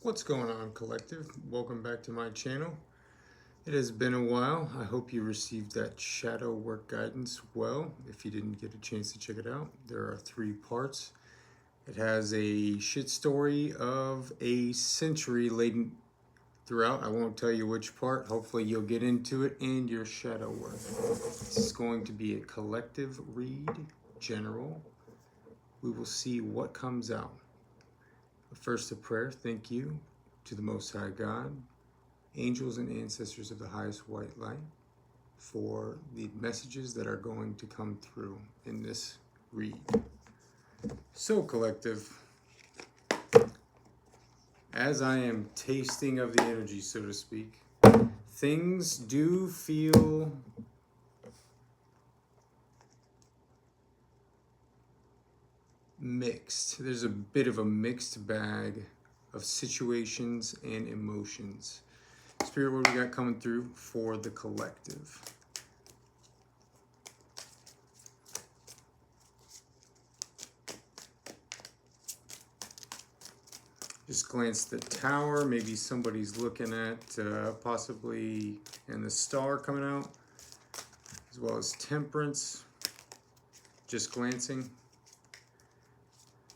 What's going on, collective? Welcome back to my channel. It has been a while. I hope you received that shadow work guidance well. If you didn't get a chance to check it out, there are 3 parts. It has a shit story of a century laden throughout. I won't tell you which part. Hopefully you'll get into it and your shadow work. This is going to be a collective read, general. We will see what comes out. First, a prayer. Thank you to the Most High God, angels and ancestors of the highest white light, for the messages that are going to come through in this read. So, collective, as I am tasting of the energy, so to speak, things do feel mixed. There's a bit of a mixed bag of situations and emotions. Spirit, what we got coming through for the collective? Just glance the tower. Maybe somebody's looking at possibly, and the star coming out, as well as temperance. Just glancing.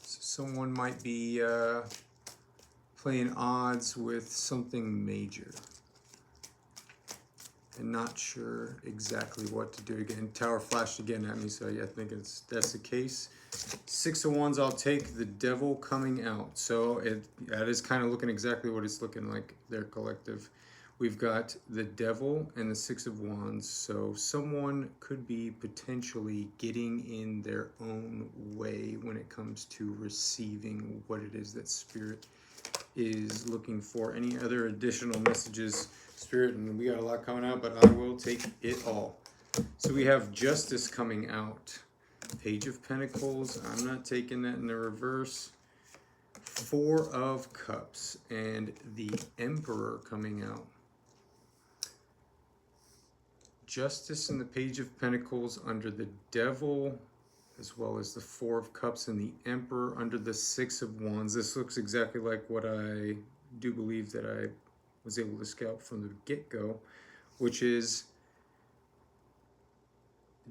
So someone might be playing odds with something major and not sure exactly what to do. Again, tower flashed again at me, so yeah, I think that's the case. 6 of Wands, I'll take the Devil coming out. So that is kind of looking exactly what it's looking like there, collective. We've got the Devil and the 6 of Wands. So someone could be potentially getting in their own way when it comes to receiving what it is that Spirit is looking for. Any other additional messages, Spirit? And we got a lot coming out, but I will take it all. So we have Justice coming out. Page of Pentacles. I'm not taking that in the reverse. 4 of Cups and the Emperor coming out. Justice and the Page of Pentacles under the Devil, as well as the 4 of Cups and the Emperor under the 6 of Wands. This looks exactly like what I do believe that I was able to scout from the get-go, which is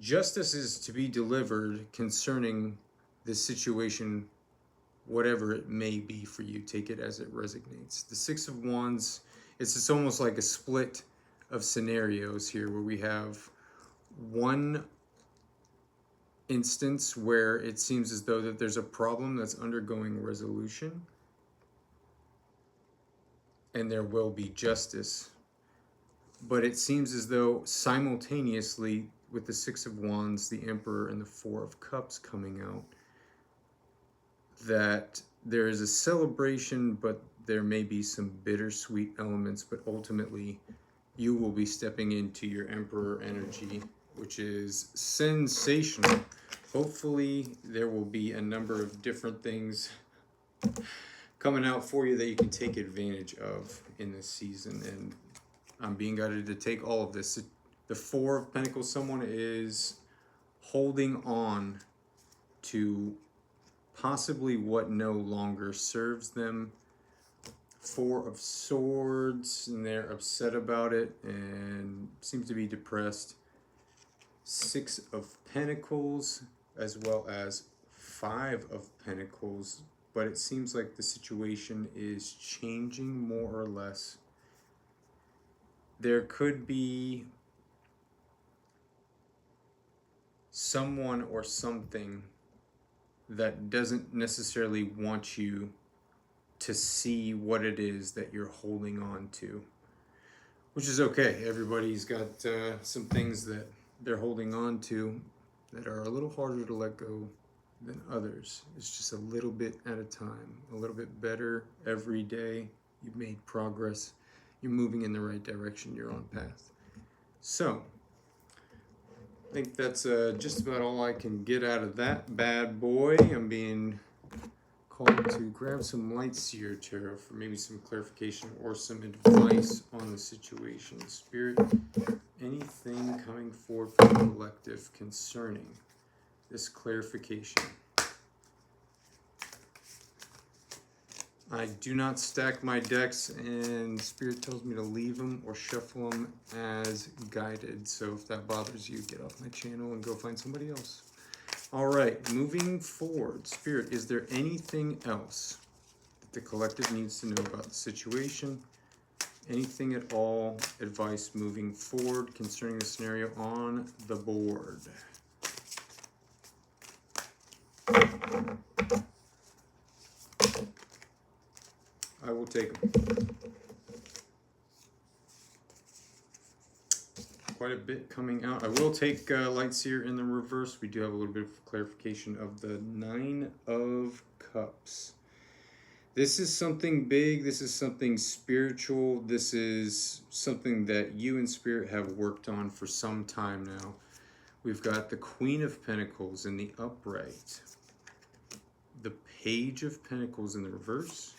justice is to be delivered concerning the situation, whatever it may be for you. Take it as it resonates. The 6 of Wands, it's almost like a split of scenarios here, where we have one instance where it seems as though that there's a problem that's undergoing resolution, and there will be justice. But it seems as though simultaneously, with the 6 of Wands, the Emperor, and the 4 of Cups coming out, that there is a celebration, but there may be some bittersweet elements. But ultimately, you will be stepping into your Emperor energy, which is sensational. Hopefully, there will be a number of different things coming out for you that you can take advantage of in this season. And I'm being guided to take all of this. The 4 of Pentacles, someone is holding on to possibly what no longer serves them. 4 of Swords, and they're upset about it and seems to be depressed. 6 of Pentacles, as well as 5 of Pentacles, but it seems like the situation is changing more or less. There could be someone or something that doesn't necessarily want you to see what it is that you're holding on to, which is okay. Everybody's got some things that they're holding on to that are a little harder to let go than others. It's just a little bit at a time, a little bit better every day. You've made progress. You're moving in the right direction. You're on path. So I think that's just about all I can get out of that bad boy. I'm being called to grab some Light Seer Tarot for maybe some clarification or some advice on the situation. Spirit, anything coming forward from the collective concerning this clarification? I do not stack my decks, and Spirit tells me to leave them or shuffle them as guided. So if that bothers you, get off my channel and go find somebody else. All right, moving forward. Spirit, is there anything else that the collective needs to know about the situation? Anything at all, advice moving forward concerning the scenario on the board? I will take them. Quite a bit coming out. I will take Lightseer in the reverse. We do have a little bit of clarification of the Nine of Cups. This is something big. This is something spiritual. This is something that you and Spirit have worked on for some time now. We've got the Queen of Pentacles in the upright, the Page of Pentacles in the reverse,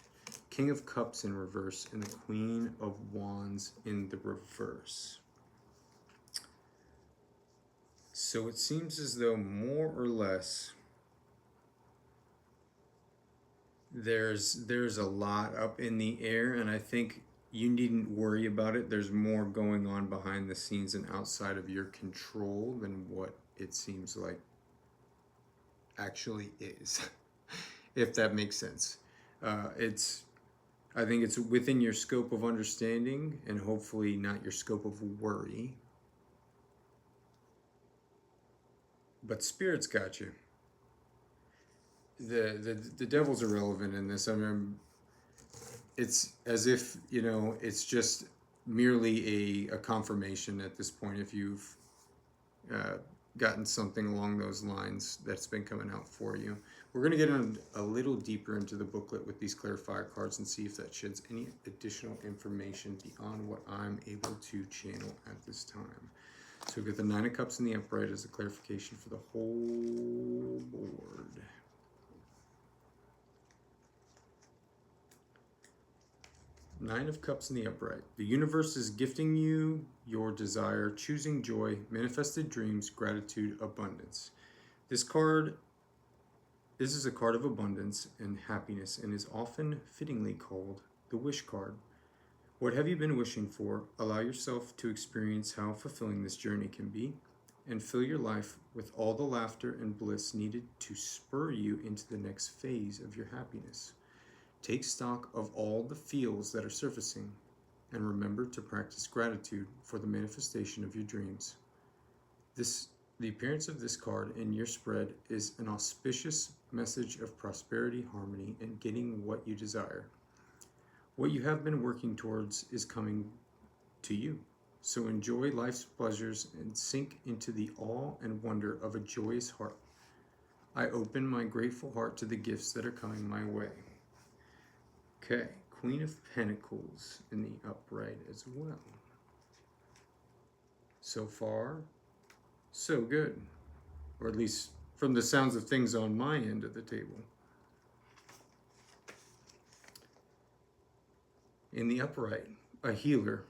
King of Cups in reverse, and the Queen of Wands in the reverse. So it seems as though more or less there's a lot up in the air, and I think you needn't worry about it. There's more going on behind the scenes and outside of your control than what it seems like actually is, if that makes sense. I think it's within your scope of understanding and hopefully not your scope of worry. But Spirit's got you. The devil's irrelevant in this. I mean, it's as if, you know, it's just merely a confirmation at this point if you've gotten something along those lines that's been coming out for you. We're going to get a little deeper into the booklet with these clarifier cards and see if that sheds any additional information beyond what I'm able to channel at this time. So we've got the Nine of Cups in the upright as a clarification for the whole board. Nine of Cups in the upright. The universe is gifting you your desire, choosing joy, manifested dreams, gratitude, abundance. This is a card of abundance and happiness and is often fittingly called the wish card. What have you been wishing for? Allow yourself to experience how fulfilling this journey can be and fill your life with all the laughter and bliss needed to spur you into the next phase of your happiness. Take stock of all the feels that are surfacing and remember to practice gratitude for the manifestation of your dreams. The appearance of this card in your spread is an auspicious message of prosperity, harmony, and getting what you desire. What you have been working towards is coming to you. So enjoy life's pleasures and sink into the awe and wonder of a joyous heart. I open my grateful heart to the gifts that are coming my way. Okay, Queen of Pentacles in the upright as well. So far, so good. Or at least from the sounds of things on my end of the table. In the upright, a healer,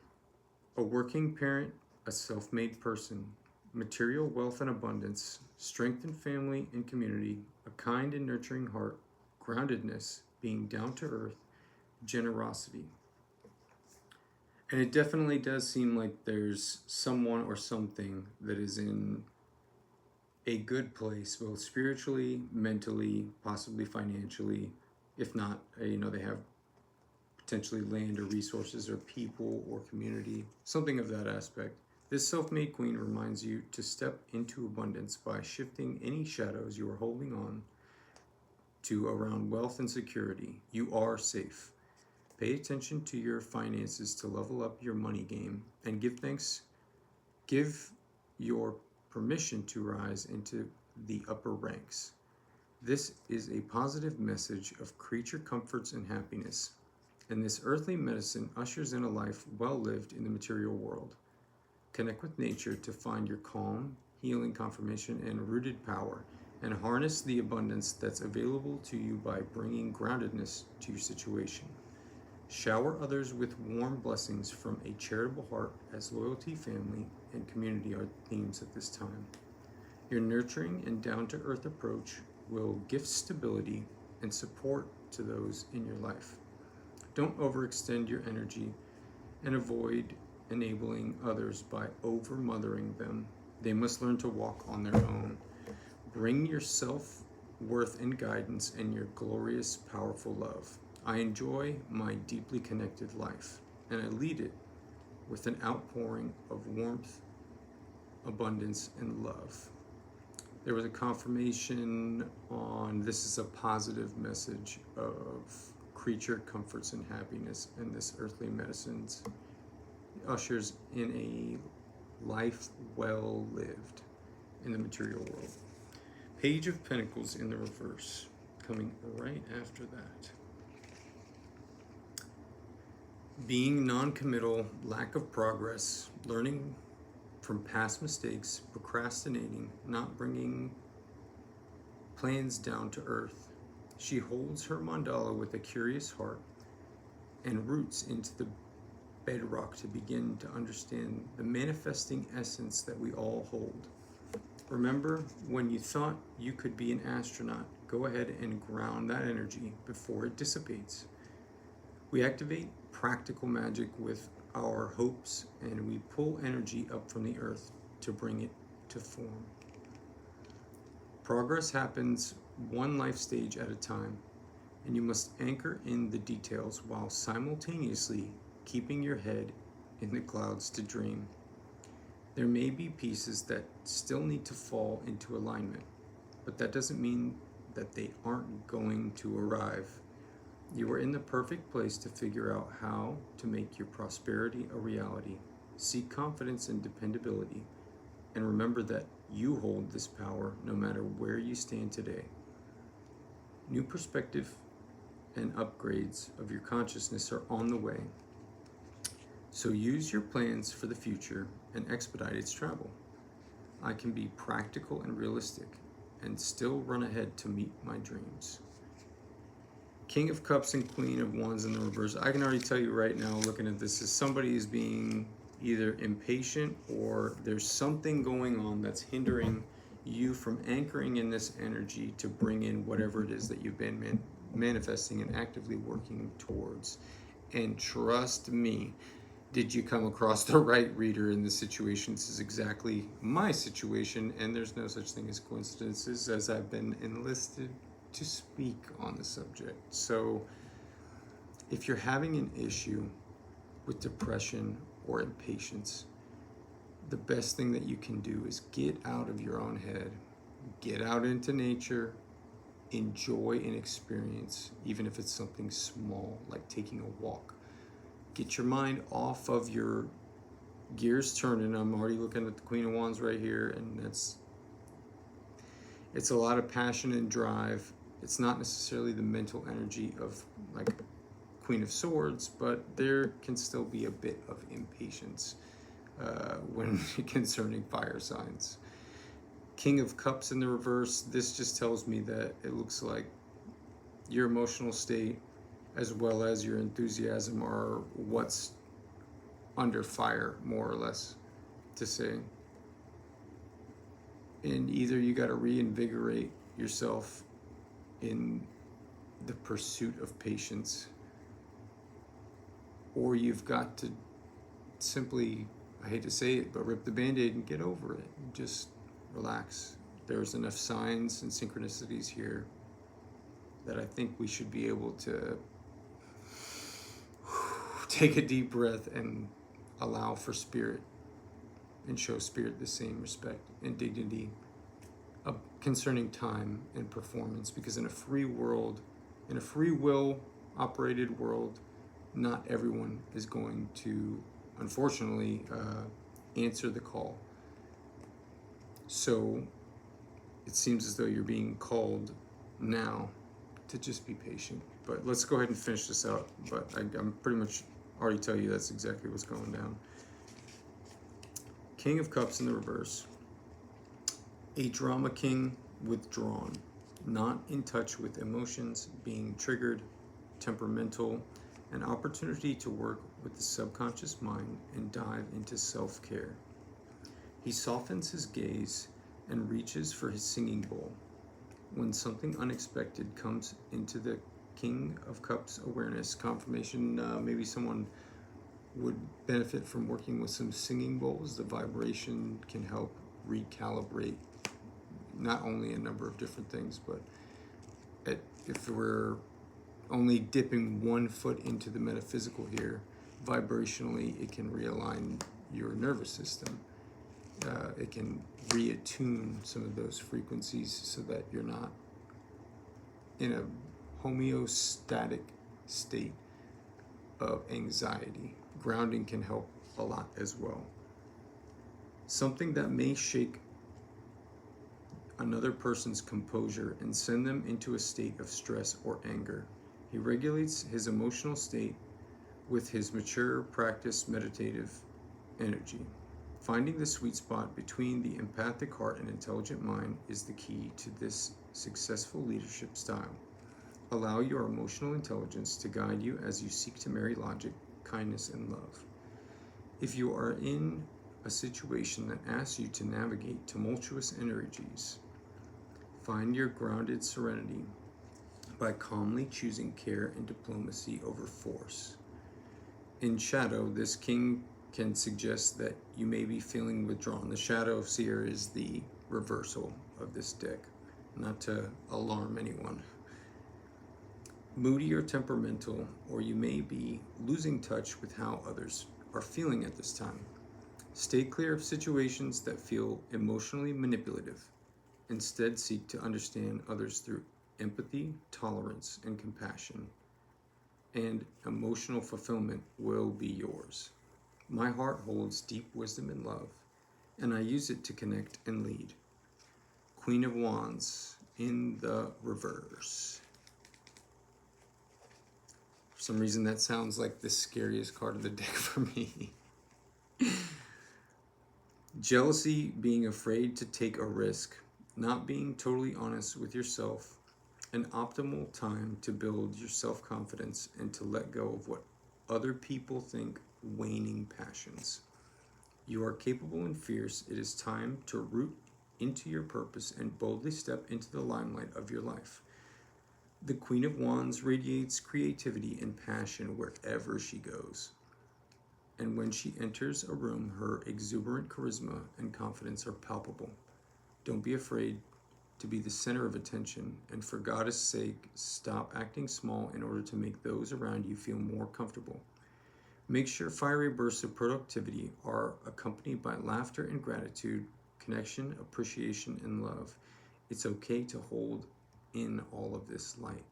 a working parent, a self-made person, material wealth and abundance, strength in family and community, a kind and nurturing heart, groundedness, being down to earth, generosity. And it definitely does seem like there's someone or something that is in a good place, both spiritually, mentally, possibly financially. If not, you know, they have potentially land or resources or people or community, something of that aspect. This self-made queen reminds you to step into abundance by shifting any shadows you are holding on to around wealth and security. You are safe. Pay attention to your finances to level up your money game and give thanks. Give your permission to rise into the upper ranks. This is a positive message of creature comforts and happiness. And this earthly medicine ushers in a life well lived in the material world. Connect with nature to find your calm, healing confirmation, and rooted power, and harness the abundance that's available to you by bringing groundedness to your situation. Shower others with warm blessings from a charitable heart, as loyalty, family, and community are themes at this time. Your nurturing and down-to-earth approach will gift stability and support to those in your life. Don't overextend your energy and avoid enabling others by over-mothering them. They must learn to walk on their own. Bring your self-worth and guidance and your glorious, powerful love. I enjoy my deeply connected life, and I lead it with an outpouring of warmth, abundance, and love. There was a confirmation on this is a positive message of creature comforts and happiness, and this earthly medicines ushers in a life well lived in the material world. Page of Pentacles in the reverse, coming right after that. Being non-committal, lack of progress, learning from past mistakes, procrastinating, not bringing plans down to earth. She holds her mandala with a curious heart and roots into the bedrock to begin to understand the manifesting essence that we all hold. Remember, when you thought you could be an astronaut, go ahead and ground that energy before it dissipates. We activate practical magic with our hopes, and we pull energy up from the earth to bring it to form. Progress happens one life stage at a time, and you must anchor in the details while simultaneously keeping your head in the clouds to dream. There may be pieces that still need to fall into alignment, but that doesn't mean that they aren't going to arrive. You are in the perfect place to figure out how to make your prosperity a reality. Seek confidence and dependability, and remember that you hold this power no matter where you stand today. New perspective and upgrades of your consciousness are on the way. So use your plans for the future and expedite its travel. I can be practical and realistic and still run ahead to meet my dreams. King of Cups and Queen of Wands in the reverse. I can already tell you right now, looking at this, is somebody is being either impatient or there's something going on that's hindering you from anchoring in this energy to bring in whatever it is that you've been manifesting and actively working towards. And trust me, did you come across the right reader in this situation? This is exactly my situation, and there's no such thing as coincidences, as I've been enlisted to speak on the subject. So if you're having an issue with depression or impatience, the best thing that you can do is get out of your own head, get out into nature, enjoy an experience, even if it's something small like taking a walk. Get your mind off of your gears turning. I'm already looking at the Queen of Wands right here, and it's a lot of passion and drive. It's not necessarily the mental energy of like Queen of Swords, but there can still be a bit of impatience when concerning fire signs. King of Cups in the reverse, this just tells me that it looks like your emotional state as well as your enthusiasm are what's under fire, more or less, to say. And either you got to reinvigorate yourself in the pursuit of patience, or you've got to simply, I hate to say it, but rip the Band-Aid and get over it. Just relax. There's enough signs and synchronicities here that I think we should be able to take a deep breath and allow for spirit and show spirit the same respect and dignity concerning time and performance, because in a free world, in a free will operated world, not everyone is going to, unfortunately, answer the call. So it seems as though you're being called now to just be patient. But let's go ahead and finish this out. But I'm pretty much already tell you that's exactly what's going down. King of Cups in the reverse. A drama king withdrawn, not in touch with emotions, being triggered, temperamental, an opportunity to work with the subconscious mind and dive into self-care. He softens his gaze and reaches for his singing bowl. When something unexpected comes into the King of Cups awareness. Confirmation, maybe someone would benefit from working with some singing bowls. The vibration can help recalibrate not only a number of different things, but if we're only dipping one foot into the metaphysical here, vibrationally it can realign your nervous system. It can reattune some of those frequencies so that you're not in a homeostatic state of anxiety. Grounding can help a lot as well. Something that may shake another person's composure and send them into a state of stress or anger. He regulates his emotional state with his mature, practiced meditative energy. Finding the sweet spot between the empathic heart and intelligent mind is the key to this successful leadership style. Allow your emotional intelligence to guide you as you seek to marry logic, kindness, and love. If you are in a situation that asks you to navigate tumultuous energies, find your grounded serenity by calmly choosing care and diplomacy over force. In shadow, this king can suggest that you may be feeling withdrawn. The shadow of Seer is the reversal of this deck, not to alarm anyone. Moody or temperamental, or you may be losing touch with how others are feeling at this time. Stay clear of situations that feel emotionally manipulative. Instead, seek to understand others through empathy, tolerance, and compassion. And emotional fulfillment will be yours. My heart holds deep wisdom and love, and I use it to connect and lead. Queen of Wands in the reverse. For some reason, that sounds like the scariest card of the deck for me. Jealousy, being afraid to take a risk, not being totally honest with yourself, an optimal time to build your self-confidence and to let go of what other people think waning passions. You are capable and fierce. It is time to root into your purpose and boldly step into the limelight of your life. The Queen of Wands radiates creativity and passion wherever she goes. And when she enters a room, her exuberant charisma and confidence are palpable. Don't be afraid to be the center of attention, and for God's sake, stop acting small in order to make those around you feel more comfortable. Make sure fiery bursts of productivity are accompanied by laughter and gratitude, connection, appreciation, and love. It's okay to hold in all of this light.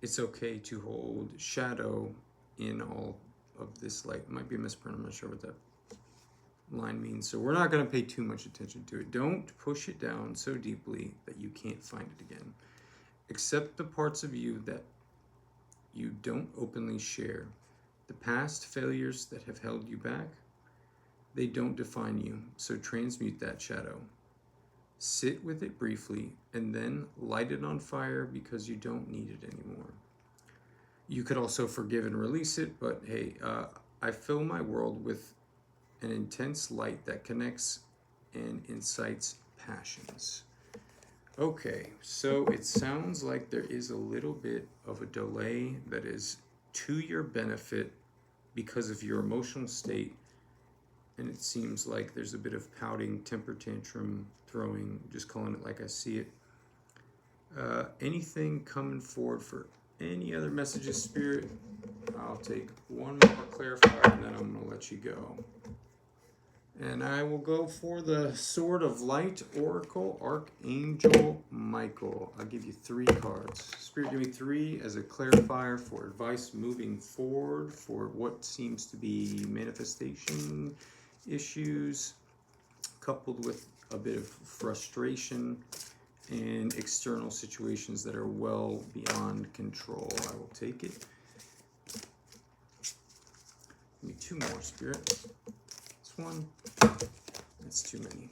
It's okay to hold shadow in all of this light. It might be a misprint, I'm not sure what that line means. So we're not going to pay too much attention to it. Don't push it down so deeply that you can't find it again. Accept the parts of you that you don't openly share. The past failures that have held you back, they don't define you, so transmute that shadow. Sit with it briefly and then light it on fire because you don't need it anymore. You could also forgive and release it, but hey, I fill my world with an intense light that connects and incites passions. Okay, so it sounds like there is a little bit of a delay that is to your benefit because of your emotional state, and it seems like there's a bit of pouting, temper tantrum, throwing, just calling it like I see it. Anything coming forward for any other messages, Spirit? I'll take one more clarifier and then I'm going to let you go. And I will go for the Sword of Light Oracle, Archangel Michael. I'll give you 3 cards. Spirit, give me 3 as a clarifier for advice moving forward for what seems to be manifestation issues, coupled with a bit of frustration and external situations that are well beyond control. I will take it. Give me 2 more, Spirit. This one, that's too many.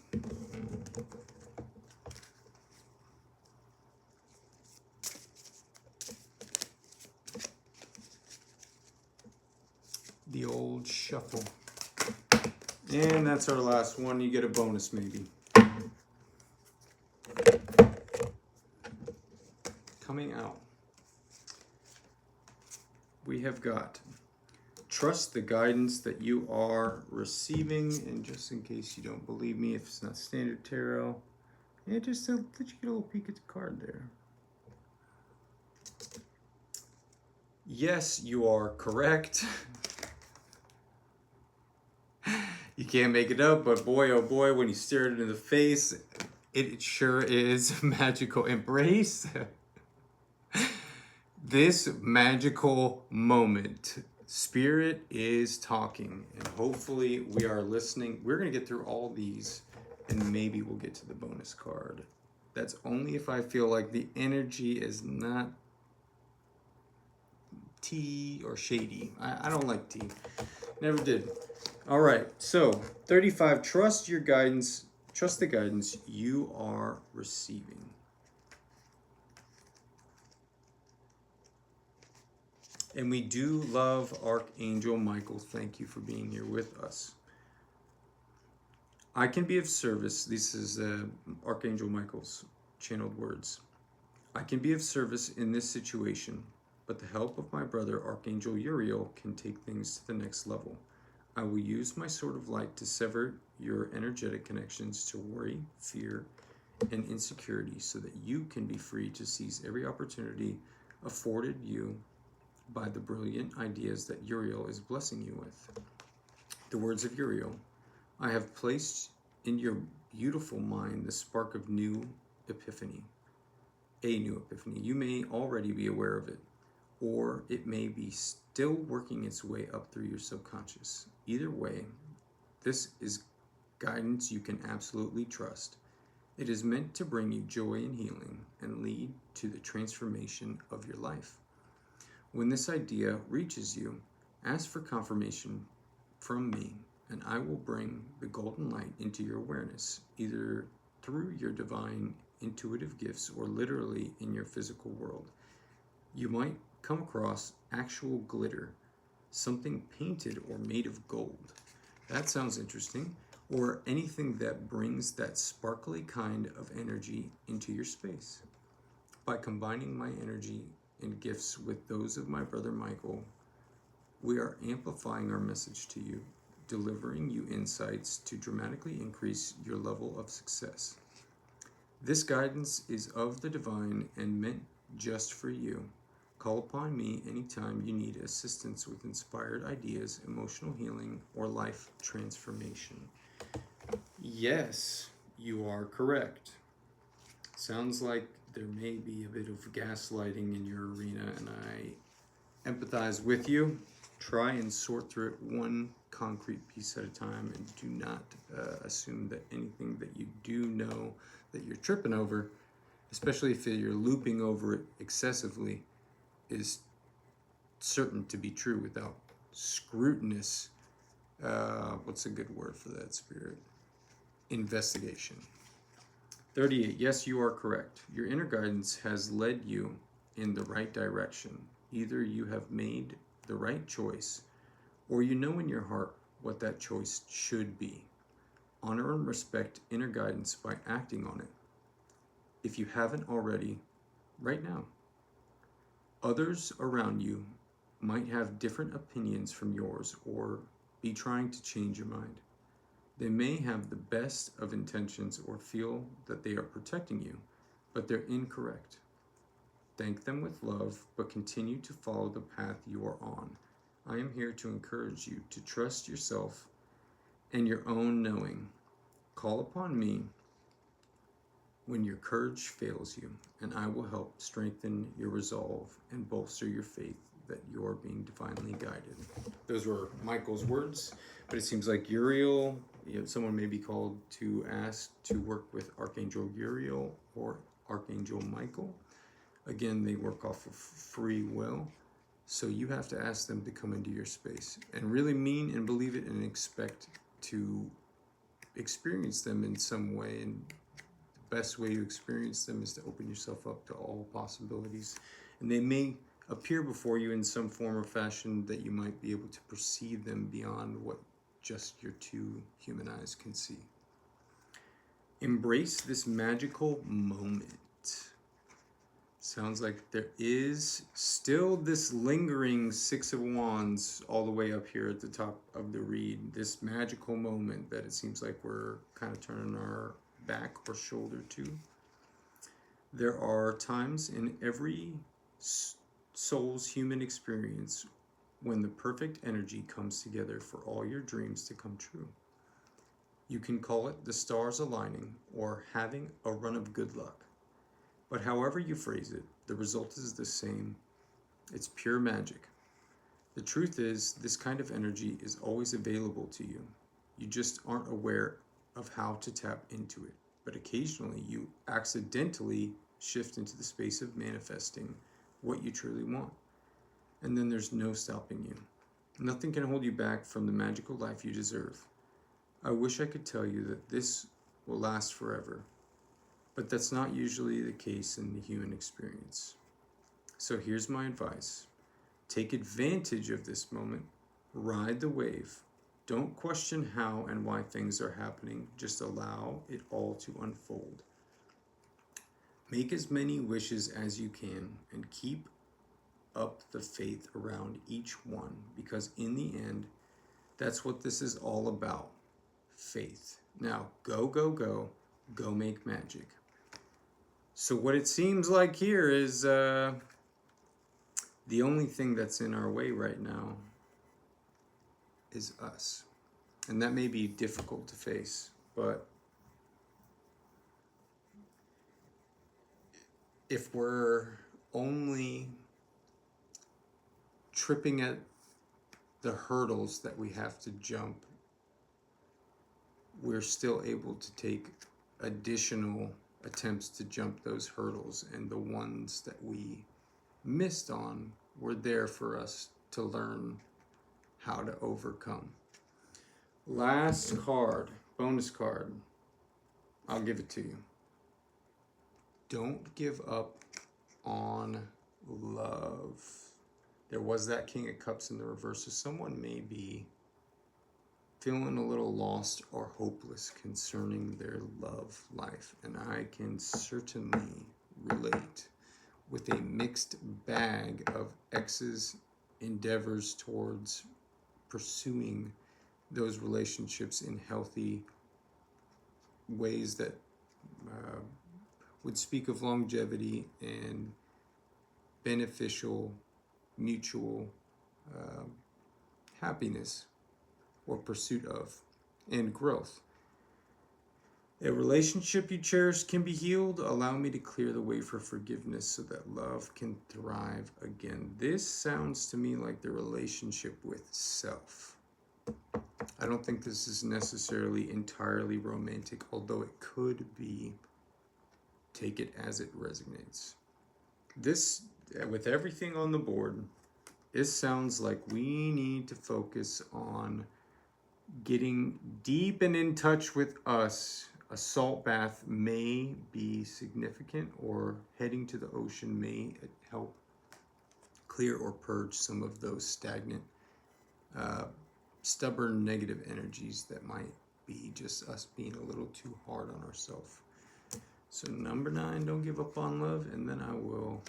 The old shuffle. And that's our last one. You get a bonus maybe. Coming coming out. We have got trust the guidance that you are receiving. And just in case you don't believe me, if it's not standard tarot, yeah, just let you get a little peek at the card there. Yes, you are correct. You can't make it up, but boy, oh boy, when you stare it in the face, it sure is magical embrace. This magical moment, Spirit is talking, and hopefully we are listening. We're going to get through all these, and maybe we'll get to the bonus card. That's only if I feel like the energy is not tea or shady. I don't like tea. Never did. All right, so 35, trust your guidance. Trust the guidance you are receiving. And we do love Archangel Michael. Thank you for being here with us. I can be of service. This is Archangel Michael's channeled words. I can be of service in this situation, but the help of my brother Archangel Uriel can take things to the next level. I will use my sword of light to sever your energetic connections to worry, fear, and insecurity so that you can be free to seize every opportunity afforded you by the brilliant ideas that Uriel is blessing you with. The words of Uriel: I have placed in your beautiful mind the spark of new epiphany. A new epiphany. You may already be aware of it, or it may be still working its way up through your subconscious. Either way, this is guidance you can absolutely trust. It is meant to bring you joy and healing and lead to the transformation of your life. When this idea reaches you, ask for confirmation from me, and I will bring the golden light into your awareness, either through your divine intuitive gifts or literally in your physical world. You might come across actual glitter, something painted or made of gold. That sounds interesting. Or anything that brings that sparkly kind of energy into your space. By combining my energy and gifts with those of my brother Michael, we are amplifying our message to you, delivering you insights to dramatically increase your level of success. This guidance is of the divine and meant just for you. Call upon me anytime you need assistance with inspired ideas, emotional healing, or life transformation. Yes, you are correct. Sounds like there may be a bit of gaslighting in your arena, and I empathize with you. Try and sort through it one concrete piece at a time, and do not assume that anything that you do know that you're tripping over, especially if you're looping over it excessively, is certain to be true without scrutinous, what's a good word for that, Spirit? Investigation. 38, yes, you are correct. Your inner guidance has led you in the right direction. Either you have made the right choice, or you know in your heart what that choice should be. Honor and respect inner guidance by acting on it. If you haven't already, right now. Others around you might have different opinions from yours or be trying to change your mind. They may have the best of intentions or feel that they are protecting you, but they're incorrect. Thank them with love, but continue to follow the path you are on. I am here to encourage you to trust yourself and your own knowing. Call upon me when your courage fails you, and I will help strengthen your resolve and bolster your faith that you're being divinely guided. Those were Michael's words, but it seems like Uriel, someone may be called to ask to work with Archangel Uriel or Archangel Michael. Again, they work off of free will, so you have to ask them to come into your space and really mean and believe it and expect to experience them in some way. And the best way to experience them is to open yourself up to all possibilities. And they may appear before you in some form or fashion that you might be able to perceive them beyond what just your two human eyes can see. Embrace this magical moment. Sounds like there is still this lingering Six of Wands all the way up here at the top of the read. This magical moment that it seems like we're kind of turning our back or shoulder to. There are times in every soul's human experience when the perfect energy comes together for all your dreams to come true. You can call it the stars aligning or having a run of good luck. But however you phrase it, the result is the same. It's pure magic. The truth is, this kind of energy is always available to you. You just aren't aware of how to tap into it. But occasionally you accidentally shift into the space of manifesting what you truly want. And then there's no stopping you. Nothing can hold you back from the magical life you deserve. I wish I could tell you that this will last forever, but that's not usually the case in the human experience. So here's my advice. Take advantage of this moment. Ride the wave. Don't question how and why things are happening. Just allow it all to unfold. Make as many wishes as you can and keep up the faith around each one, because in the end, that's what this is all about. Faith. Now, go make magic. So what it seems like here is the only thing that's in our way right now is us. And that may be difficult to face, but if we're only tripping at the hurdles that we have to jump, we're still able to take additional attempts to jump those hurdles, and the ones that we missed on were there for us to learn how to overcome. Last card, bonus card. I'll give it to you. Don't give up on love. There was that King of Cups in the reverse, so someone may be feeling a little lost or hopeless concerning their love life, and I can certainly relate with a mixed bag of ex's endeavors towards pursuing those relationships in healthy ways that would speak of longevity and beneficial mutual happiness or pursuit of, and growth. A relationship you cherish can be healed. Allow me to clear the way for forgiveness so that love can thrive again. This sounds to me like the relationship with self. I don't think this is necessarily entirely romantic, although it could be. Take it as it resonates. This, with everything on the board, this sounds like we need to focus on getting deep and in touch with us. A salt bath may be significant, or heading to the ocean may help clear or purge some of those stagnant, stubborn negative energies that might be just us being a little too hard on ourselves. So number 9, don't give up on love, and then I will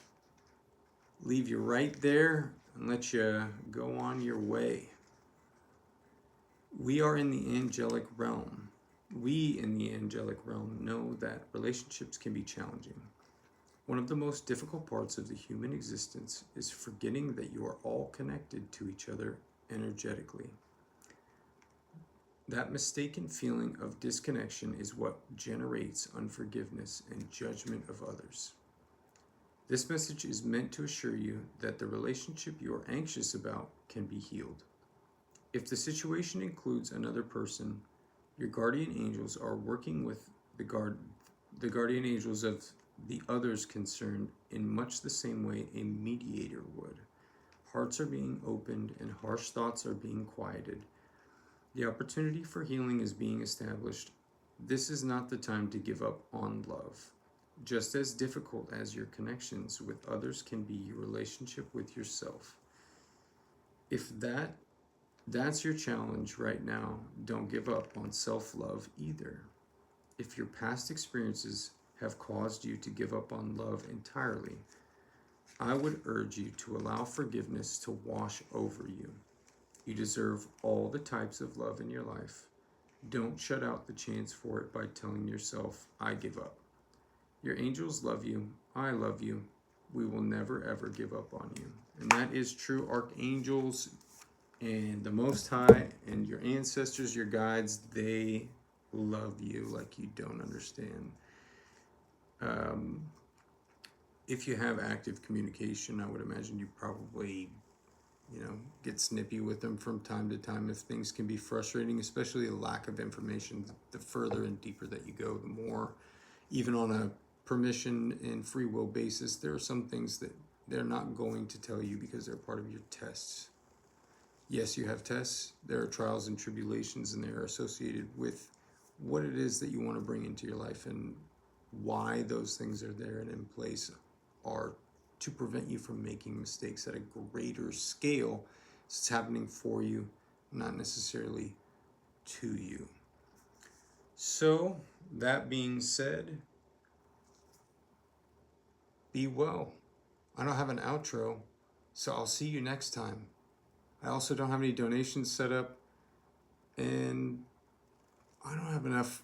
leave you right there and let you go on your way. We are in the angelic realm. We in the angelic realm know that relationships can be challenging. One of the most difficult parts of the human existence is forgetting that you are all connected to each other energetically. That mistaken feeling of disconnection is what generates unforgiveness and judgment of others. This message is meant to assure you that the relationship you are anxious about can be healed. If the situation includes another person, your guardian angels are working with the guardian angels of the others concerned in much the same way a mediator would. Hearts are being opened and harsh thoughts are being quieted. The opportunity for healing is being established. This is not the time to give up on love. Just as difficult as your connections with others can be your relationship with yourself. If that's your challenge right now, don't give up on self-love either. If your past experiences have caused you to give up on love entirely, I would urge you to allow forgiveness to wash over you. You deserve all the types of love in your life. Don't shut out the chance for it by telling yourself, I give up. Your angels love you. I love you. We will never ever give up on you. And that is true. Archangels and the Most High and your ancestors, your guides, they love you like you don't understand. If you have active communication, I would imagine you probably, get snippy with them from time to time if things can be frustrating, especially a lack of information. The further and deeper that you go, the more, even on a permission and free will basis, there are some things that they're not going to tell you because they're part of your tests. Yes, you have tests. There are trials and tribulations, and they're associated with what it is that you want to bring into your life, and why those things are there and in place are to prevent you from making mistakes at a greater scale. It's happening for you, not necessarily to you. So, that being said, be well. I don't have an outro, so I'll see you next time. I also don't have any donations set up, and I don't have enough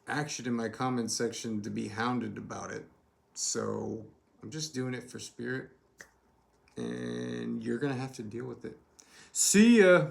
action in my comment section to be hounded about it. So I'm just doing it for spirit, and you're going to have to deal with it. See ya!